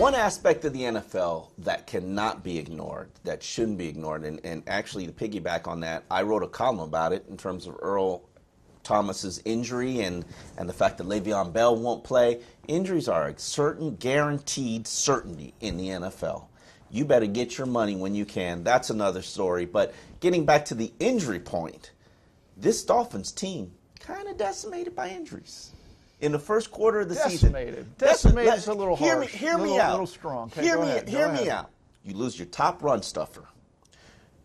One aspect of the NFL that cannot be ignored, that shouldn't be ignored, and actually to piggyback on that, I wrote a column about it in terms of Earl Thomas's injury and the fact that Le'Veon Bell won't play. Injuries are a certain guaranteed certainty in the NFL. You better get your money when you can. That's another story. But getting back to the injury point, this Dolphins team kind of decimated by injuries in the first quarter of the season. Decimated is a little harsh. Hear me out. A little strong. Okay, hear me out. You lose your top run stuffer.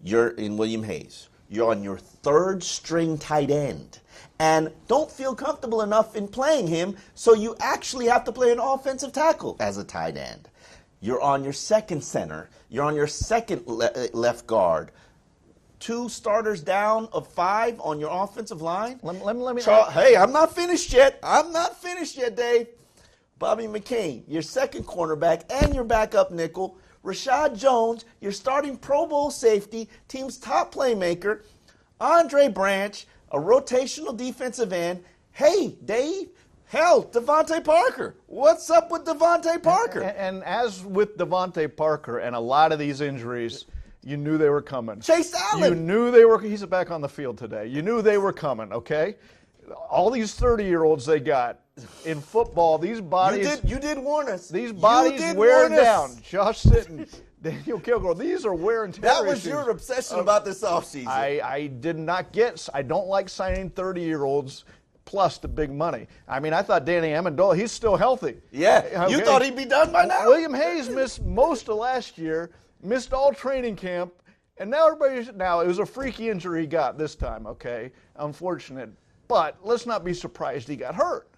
You're in William Hayes. You're on your third string tight end. And don't feel comfortable enough in playing him, so you actually have to play an offensive tackle as a tight end. You're on your second center. You're on your second left guard. 2 starters down of 5 on your offensive line. Hey, I'm not finished yet. Dave. Bobby McCain, your second cornerback and your backup nickel. Rashad Jones, your starting Pro Bowl safety, team's top playmaker. Andre Branch, a rotational defensive end. Hey, Dave. Hell, Devontae Parker. What's up with Devontae Parker? And as with Devontae Parker and a lot of these injuries, you knew they were coming. Chase Allen. You knew they were. He's back on the field today. You knew they were coming, okay? All these 30-year-olds they got in football, these bodies. You did warn us. These bodies wear down. Josh Sitton, Daniel Kilgore, these are wear and tear That was issues. your obsession about this offseason. I did not get. I don't like signing 30-year-olds plus the big money. I mean, I thought Danny Amendola, he's still healthy. Yeah, okay. You thought he'd be done by now? William Hayes missed most of last year, missed all training camp, and now it was a freaky injury he got this time, okay? Unfortunate. But let's not be surprised he got hurt,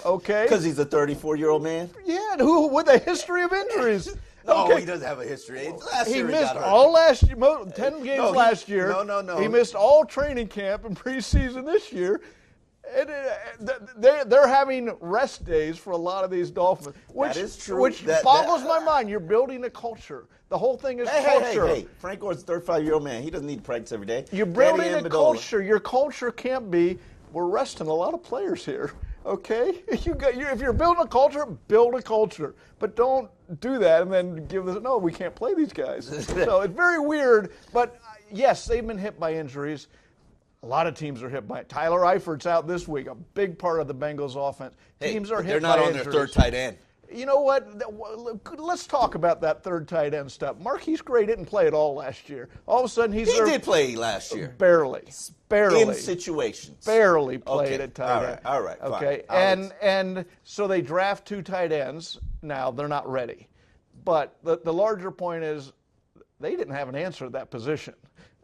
okay? Because he's a 34-year-old man? Yeah, and who with a history of injuries. No, Okay. he doesn't have a history. He missed all last year, 10 games last year. No. He missed all training camp and preseason this year. And they're having rest days for a lot of these Dolphins. Which, that is true. Which boggles my mind. You're building a culture. The whole thing is culture. Hey. Frank Gore's a 35-year-old man. He doesn't need to practice every day. You're building a culture. Your culture can't be, we're resting a lot of players here. Okay? If you're building a culture, build a culture. But don't do that and then give this, no, we can't play these guys. So it's very weird. But, yes, they've been hit by injuries. A lot of teams are hit by it. Tyler Eifert's out this week, a big part of the Bengals offense. Teams are hit by injuries. They're not on their third tight end. You know what? Let's talk about that third tight end stuff. Marquise Gray didn't play at all last year. All of a sudden, he did play last year. Barely. In situations. Barely played at tight end. All right. Okay. Fine. And so they draft 2 tight ends. Now they're not ready. But the larger point is they didn't have an answer at that position.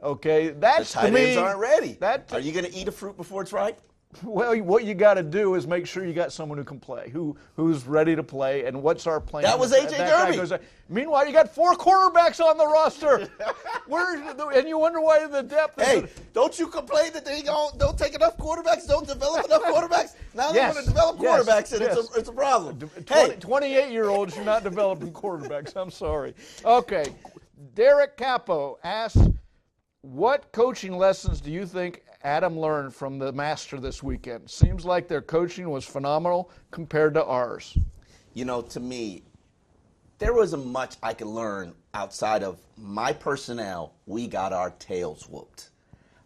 Okay, that's the tight to me. ends aren't ready. Are you going to eat a fruit before it's ripe? Well, what you got to do is make sure you got someone who can play, who's ready to play, and what's our plan? That was A.J. Derby. Meanwhile, you got 4 quarterbacks on the roster. And you wonder why the depth. Hey, don't you complain that they don't take enough quarterbacks, don't develop enough quarterbacks? Now they want to develop quarterbacks, and it's a problem. 28-year-olds are not developing quarterbacks. I'm sorry. Okay, Derek Capo asks, what coaching lessons do you think Adam learned from the master this weekend? Seems like their coaching was phenomenal compared to ours. You know, to me, there wasn't much I could learn outside of my personnel. We got our tails whooped.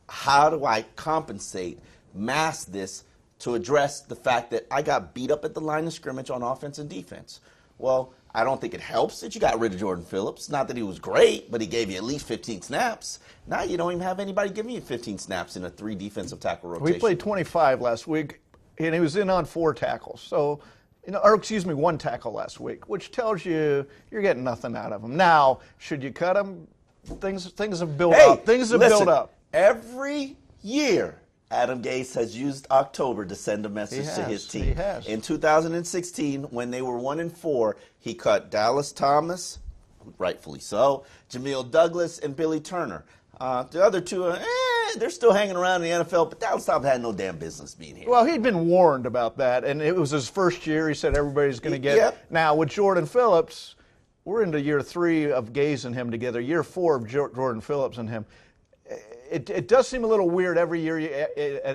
How do I compensate, mask this to address the fact that I got beat up at the line of scrimmage on offense and defense? Well, I don't think it helps that you got rid of Jordan Phillips. Not that he was great, but he gave you at least 15 snaps. Now you don't even have anybody giving you 15 snaps in a 3 defensive tackle rotation. We played 25 last week, and he was in on 4 tackles. So, 1 tackle last week, which tells you you're getting nothing out of him. Now, should you cut him? Things have built up. Things have built up. Every year, Adam Gase has used October to send a message to his team. He has. In 2016, when they were 1-4, he cut Dallas Thomas, rightfully so, Jamil Douglas, and Billy Turner. The other 2, they're still hanging around in the NFL, but Dallas Thomas had no damn business being here. Well, he'd been warned about that, and it was his first year. He said everybody's going to get it. Now, with Jordan Phillips, we're into year 3 of Gase and him together, year 4 of Jordan Phillips and him. It does seem a little weird every year.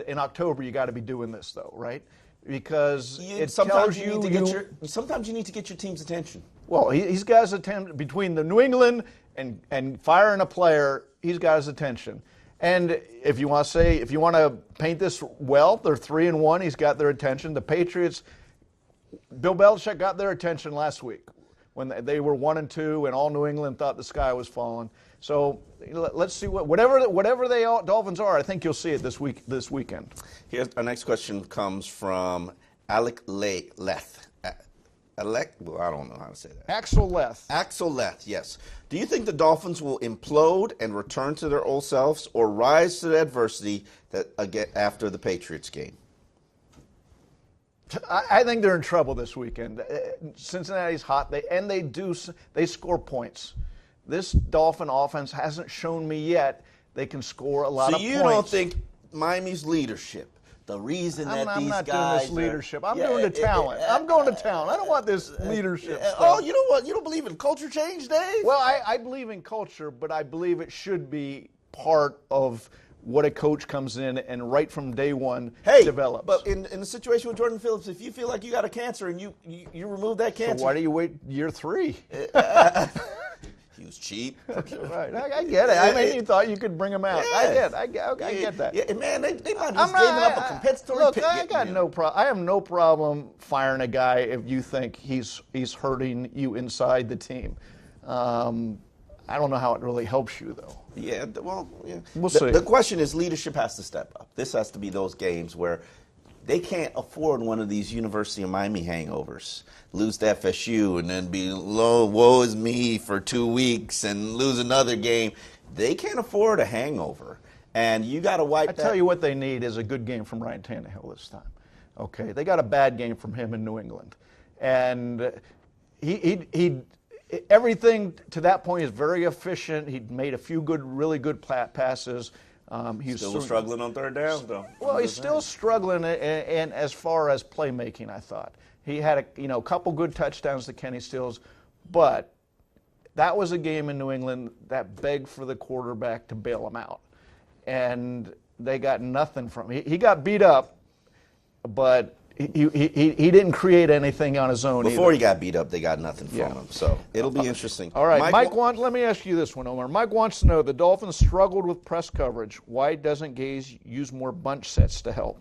In October, you got to be doing this, though, right? because it sometimes tells you need to get sometimes you need to get your team's attention. Well, he's got his attention between the New England and firing a player. He's got his attention. And if you want to paint this well, they're 3-1. He's got their attention. The Patriots, Bill Belichick got their attention last week when they were 1-2, and all New England thought the sky was falling. So let's see whatever they Dolphins are. I think you'll see it this weekend. Here's our next question comes from Alec Leth. Well, I don't know how to say that. Axel Leth. Axel Leth, yes. Do you think the Dolphins will implode and return to their old selves, or rise to the adversity after the Patriots game? I think they're in trouble this weekend. Cincinnati's hot, they score points. This Dolphin offense hasn't shown me yet they can score a lot of points. So you don't think Miami's leadership, the reason that I'm these not guys doing this leadership. I'm doing the talent. I'm going to talent. I don't want this leadership stuff. Oh, you know what? You don't believe in culture change, Dave? Well, I believe in culture, but I believe it should be part of what a coach comes in and right from day one develops. But in the situation with Jordan Phillips, if you feel like you got a cancer and you remove that cancer. So why do you wait year 3? He was cheap. Right, I get it. I mean, you thought you could bring him out. Yes. I get that. Yeah, man, they might have just given up a compensatory pick. I got no problem. I have no problem firing a guy if you think he's hurting you inside the team. I don't know how it really helps you, though. Yeah, well, yeah. We'll see. The question is, leadership has to step up. This has to be those games where they can't afford one of these University of Miami hangovers. Lose to FSU and then be woe is me for 2 weeks and lose another game. They can't afford a hangover. And you got to wipe that. I tell you what they need is a good game from Ryan Tannehill this time. Okay, they got a bad game from him in New England. And he everything to that point is very efficient. He'd made a few really good passes. He's still struggling on third down, though. Well, he's still struggling, and as far as playmaking, I thought he had a couple good touchdowns to Kenny Stills, but that was a game in New England that begged for the quarterback to bail him out, and they got nothing from him. He got beat up, but he didn't create anything on his own. Before he got beat up, they got nothing from him. So it'll be interesting. All right, Mike let me ask you this one, Omar. Mike wants to know, the Dolphins struggled with press coverage. Why doesn't Gaze use more bunch sets to help?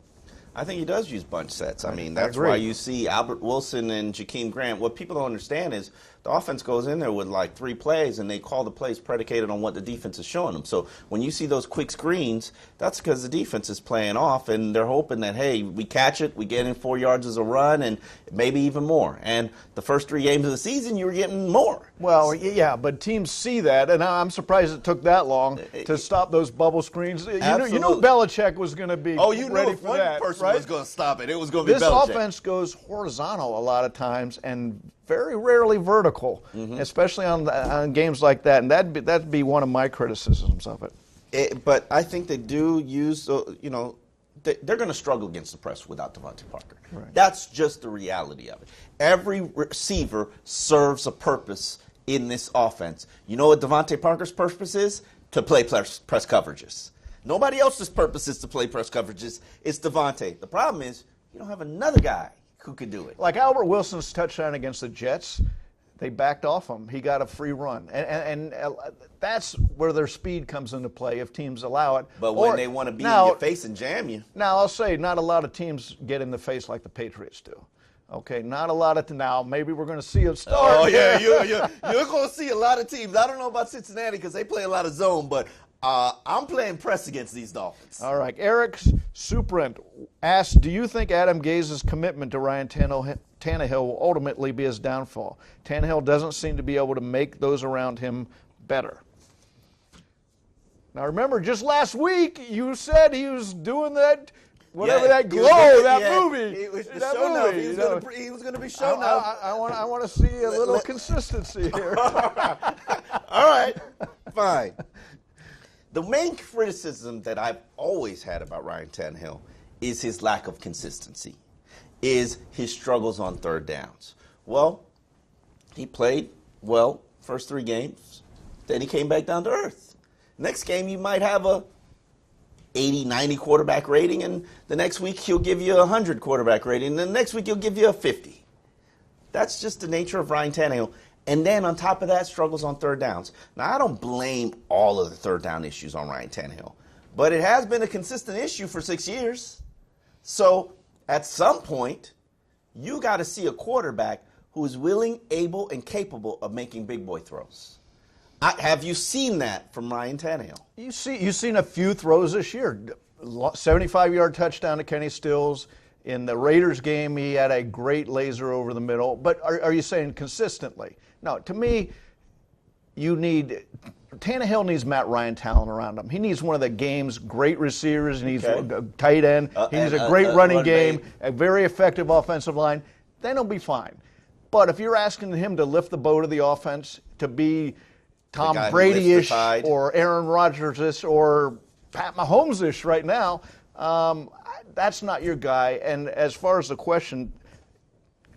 I think he does use bunch sets. I mean, that's why you see Albert Wilson and Jakeem Grant. What people don't understand is the offense goes in there with like 3 plays, and they call the plays predicated on what the defense is showing them. So when you see those quick screens, that's because the defense is playing off, and they're hoping that, hey, we catch it, we get in 4 yards as a run, and maybe even more. And the first 3 games of the season, you were getting more. Well, yeah, but teams see that, and I'm surprised it took that long to stop those bubble screens. You knew Belichick was going to be ready for that. Person was going to stop it. It was going to be This Belichick. offense goes horizontal a lot of times and very rarely vertical, especially on games like that. And that'd be one of my criticisms of it. But I think they do use, they're going to struggle against the press without Devontae Parker. Right. That's just the reality of it. Every receiver serves a purpose in this offense. You know what Devontae Parker's purpose is? To play press coverages. Nobody else's purpose is to play press coverages. It's Devontae. The problem is you don't have another guy who could do it. Like Albert Wilson's touchdown against the Jets, they backed off him. He got a free run. And that's where their speed comes into play if teams allow it. But when they want to be in your face and jam you. Now, I'll say not a lot of teams get in the face like the Patriots do. Okay, not a lot of now. Maybe we're going to see it start. Oh, yeah, you're going to see a lot of teams. I don't know about Cincinnati because they play a lot of zone, but I'm playing press against these Dolphins. All right. Eric Suprent asked, do you think Adam Gaze's commitment to Ryan Tannehill will ultimately be his downfall? Tannehill doesn't seem to be able to make those around him better. Now, remember, just last week you said he was doing that, that glow, movie. It was the show enough. He was going to be show enough. I want to see a little consistency here. All right. Fine. The main criticism that I've always had about Ryan Tannehill is his lack of consistency, is his struggles on third downs. Well, he played well first 3 games, then he came back down to earth. Next game, you might have a 80, 90 quarterback rating, and the next week he'll give you a 100 quarterback rating, and the next week he'll give you a 50. That's just the nature of Ryan Tannehill. And then on top of that, struggles on third downs. Now, I don't blame all of the third down issues on Ryan Tannehill, but it has been a consistent issue for 6 years. So at some point, you got to see a quarterback who is willing, able, and capable of making big boy throws. Have you seen that from Ryan Tannehill? You've seen a few throws this year. 75-yard touchdown to Kenny Stills. In the Raiders game, he had a great laser over the middle. But are you saying consistently? No, to me, Tannehill needs Matt Ryan talent around him. He needs one of the game's great receivers. He needs a tight end. He needs a great running game, a very effective offensive line. Then he'll be fine. But if you're asking him to lift the boat of the offense, to be Tom Brady-ish or Aaron Rodgers-ish or Pat Mahomes-ish right now, that's not your guy. And as far as the question,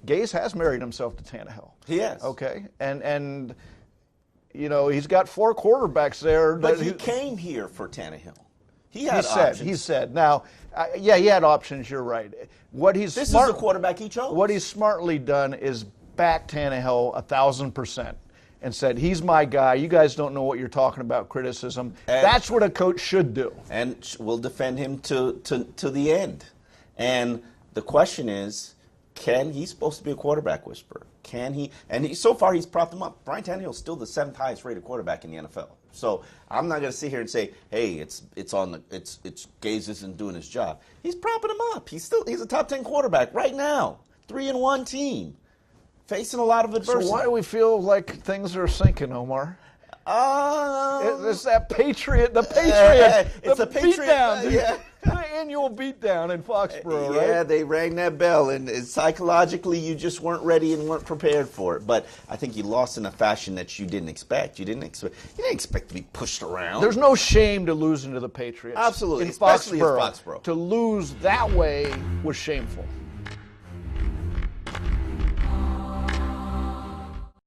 Gase has married himself to Tannehill. He has. Okay. And you know, he's got 4 quarterbacks there. But he came here for Tannehill. He had options. He said. Now, he had options, you're right. This is the quarterback he chose. What he's smartly done is back Tannehill 1,000% and said, he's my guy. You guys don't know what you're talking about, criticism. That's what a coach should do. And we'll defend him to the end. And the question is, he's supposed to be a quarterback whisperer. Can he? And so far he's propped him up. Brian Tannehill is still the 7th highest rated quarterback in the NFL. So I'm not going to sit here and say, hey, it's Gase isn't doing his job. He's propping him up. He's a top 10 quarterback right now. 3-1 team. Facing a lot of adversity. So why do we feel like things are sinking, Omar? It's that Patriot. The Patriot. It's a Patriot. Beatdown, yeah. The annual beatdown in Foxborough, right? Yeah, they rang that bell, and psychologically you just weren't ready and weren't prepared for it. But I think you lost in a fashion that you didn't expect. You didn't expect to be pushed around. There's no shame to losing to the Patriots. Absolutely, in especially Foxborough. Foxborough. To lose that way was shameful.